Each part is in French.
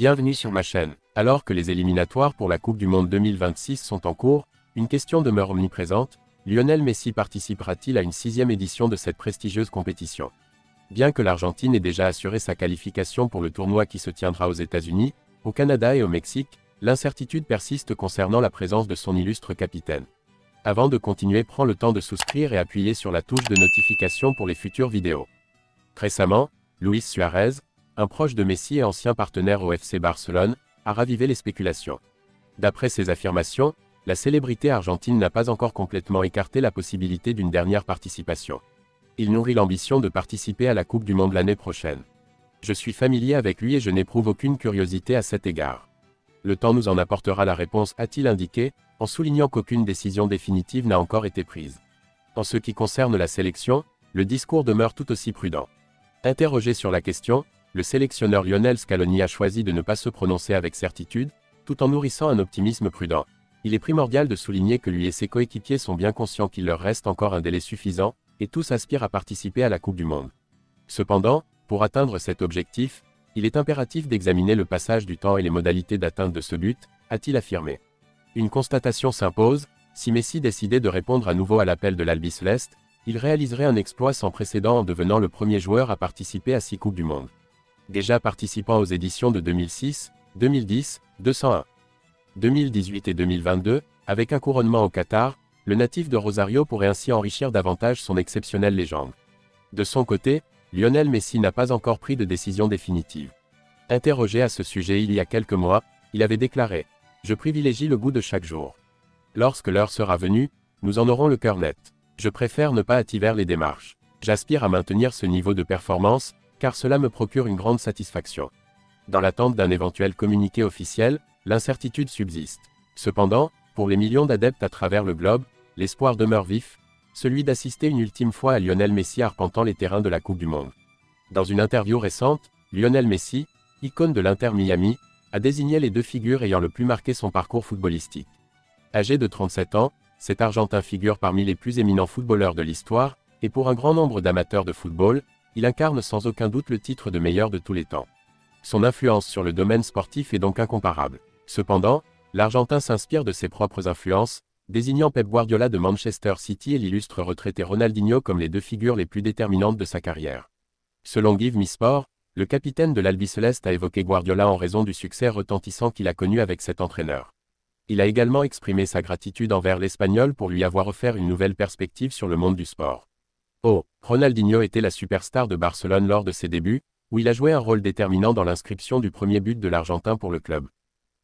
Bienvenue sur ma chaîne. Alors que les éliminatoires pour la Coupe du Monde 2026 sont en cours, une question demeure omniprésente: Lionel Messi participera-t-il à une 6e édition de cette prestigieuse compétition? Bien que l'Argentine ait déjà assuré sa qualification pour le tournoi qui se tiendra aux États-Unis, au Canada et au Mexique, l'incertitude persiste concernant la présence de son illustre capitaine. Avant de continuer, prends le temps de souscrire et appuyer sur la touche de notification pour les futures vidéos. Récemment, Luis Suarez, un proche de Messi et ancien partenaire au FC Barcelone, a ravivé les spéculations. D'après ses affirmations, la célébrité argentine n'a pas encore complètement écarté la possibilité d'une dernière participation. Il nourrit l'ambition de participer à la Coupe du Monde l'année prochaine. Je suis familier avec lui et je n'éprouve aucune curiosité à cet égard. Le temps nous en apportera la réponse, a-t-il indiqué, en soulignant qu'aucune décision définitive n'a encore été prise. En ce qui concerne la sélection, le discours demeure tout aussi prudent. Interrogé sur la question, le sélectionneur Lionel Scaloni a choisi de ne pas se prononcer avec certitude, tout en nourrissant un optimisme prudent. Il est primordial de souligner que lui et ses coéquipiers sont bien conscients qu'il leur reste encore un délai suffisant, et tous aspirent à participer à la Coupe du Monde. Cependant, pour atteindre cet objectif, il est impératif d'examiner le passage du temps et les modalités d'atteinte de ce but, a-t-il affirmé. Une constatation s'impose: si Messi décidait de répondre à nouveau à l'appel de l'Albiceleste, il réaliserait un exploit sans précédent en devenant le premier joueur à participer à 6 Coupes du Monde. Déjà participant aux éditions de 2006, 2010, 201, 2018 et 2022, avec un couronnement au Qatar, le natif de Rosario pourrait ainsi enrichir davantage son exceptionnelle légende. De son côté, Lionel Messi n'a pas encore pris de décision définitive. Interrogé à ce sujet il y a quelques mois, il avait déclaré: « Je privilégie le goût de chaque jour. Lorsque l'heure sera venue, nous en aurons le cœur net. Je préfère ne pas hâtiver les démarches. J'aspire à maintenir ce niveau de performance, car cela me procure une grande satisfaction. » Dans l'attente d'un éventuel communiqué officiel, l'incertitude subsiste. Cependant, pour les millions d'adeptes à travers le globe, l'espoir demeure vif, celui d'assister une ultime fois à Lionel Messi arpentant les terrains de la Coupe du Monde. Dans une interview récente, Lionel Messi, icône de l'Inter Miami, a désigné les deux figures ayant le plus marqué son parcours footballistique. Âgé de 37 ans, cet Argentin figure parmi les plus éminents footballeurs de l'histoire, et pour un grand nombre d'amateurs de football, il incarne sans aucun doute le titre de meilleur de tous les temps. Son influence sur le domaine sportif est donc incomparable. Cependant, l'Argentin s'inspire de ses propres influences, désignant Pep Guardiola de Manchester City et l'illustre retraité Ronaldinho comme les deux figures les plus déterminantes de sa carrière. Selon Give Me Sport, le capitaine de l'Albiceleste a évoqué Guardiola en raison du succès retentissant qu'il a connu avec cet entraîneur. Il a également exprimé sa gratitude envers l'Espagnol pour lui avoir offert une nouvelle perspective sur le monde du sport. Oh, Ronaldinho était la superstar de Barcelone lors de ses débuts, où il a joué un rôle déterminant dans l'inscription du premier but de l'Argentin pour le club.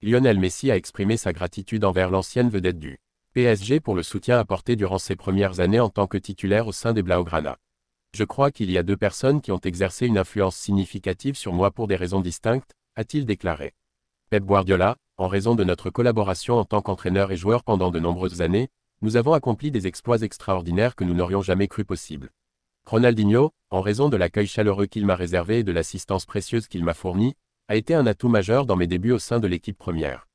Lionel Messi a exprimé sa gratitude envers l'ancienne vedette du PSG pour le soutien apporté durant ses premières années en tant que titulaire au sein des Blaugrana. Je crois qu'il y a deux personnes qui ont exercé une influence significative sur moi pour des raisons distinctes, a-t-il déclaré. Pep Guardiola: en raison de notre collaboration en tant qu'entraîneur et joueur pendant de nombreuses années, nous avons accompli des exploits extraordinaires que nous n'aurions jamais cru possibles. Ronaldinho: en raison de l'accueil chaleureux qu'il m'a réservé et de l'assistance précieuse qu'il m'a fournie, a été un atout majeur dans mes débuts au sein de l'équipe première.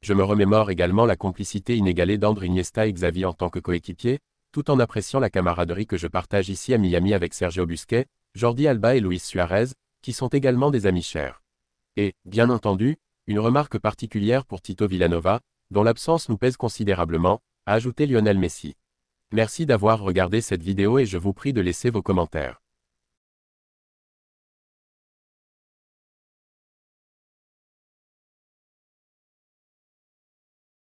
Je me remémore également la complicité inégalée d'André Iniesta et Xavi en tant que coéquipiers, tout en appréciant la camaraderie que je partage ici à Miami avec Sergio Busquets, Jordi Alba et Luis Suarez, qui sont également des amis chers. Et, bien entendu, une remarque particulière pour Tito Vilanova, dont l'absence nous pèse considérablement, a ajouté Lionel Messi. Merci d'avoir regardé cette vidéo et je vous prie de laisser vos commentaires.